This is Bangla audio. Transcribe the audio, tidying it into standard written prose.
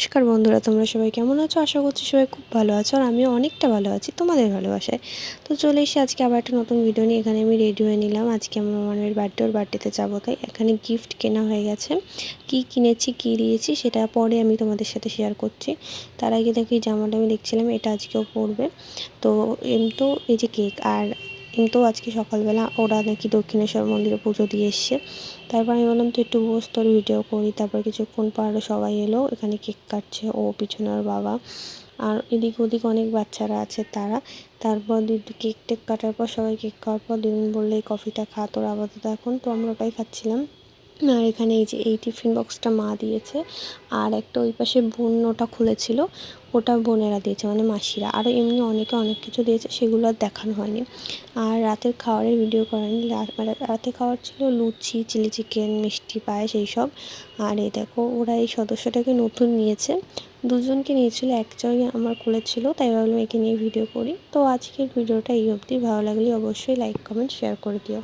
নমস্কার বন্ধুরা, তোমরা সবাই কেমন আছো? আশা করছি সবাই খুব ভালো আছো, আর আমিও অনেকটা ভালো আছি তোমাদের ভালোবাসায়। তো চলে এসে আজকে আবার একটা নতুন ভিডিও নিয়ে এখানে আমি রেডি হয়ে নিলাম। আজকে আমার মামার বার্থডে, ওর বার্থডেতে যাবো, তাই এখানে গিফট কেনা হয়ে গেছে। কি কিনেছি, কি দিয়েছি সেটা পরে আমি তোমাদের সাথে শেয়ার করছি। তার আগে দেখি জামাটা আমি দেখছিলাম, এটা আজকেও পরবে। তো তো এই যে কেক, আর তো আজকে সকালবেলা ওরা নাকি দক্ষিণেশ্বর মন্দিরে পুজো দিয়ে এসছে। তারপর আমি বললাম তো একটু বস, তোর ভিডিও করি। তারপর কিছুক্ষণ পর সবাই এলো, এখানে কেক কাটছে, ও পিছনে ওর বাবা, আর এদিক ওদিক অনেক বাচ্চারা আছে তারা। তারপর কেক টেক কাটার পর সবাই কেক খাওয়ার পর দিন বললে এই কফিটা খা তোর আপাতত এখন। তো আমরা ওটাই খাচ্ছিলাম। আর এখানে এই যে এই টিফিন বক্সটা মা দিয়েছে, আর একটা ওই পাশে বোন ওটা খুলেছিল, ওটা বোনেরা দিয়েছে, মানে মাসিরা। আরও এমনি অনেকে অনেক কিছু দিয়েছে, সেগুলো আর দেখানো হয়নি। আর রাতের খাবারের ভিডিও করেনি। রাতে খাবার ছিল লুচি, চিলি চিকেন, মিষ্টি, পায়েস এইসব। আর এই দেখো ওরা এই সদস্যটাকে নতুন নিয়েছে, দুজনকে নিয়েছিল, একজনই আমার কোলে ছিল, তাই ভাবলাম একে নিয়ে ভিডিও করি। তো আজকের ভিডিওটা এই অবধি। ভালো লাগলে অবশ্যই লাইক কমেন্ট শেয়ার করে দিও।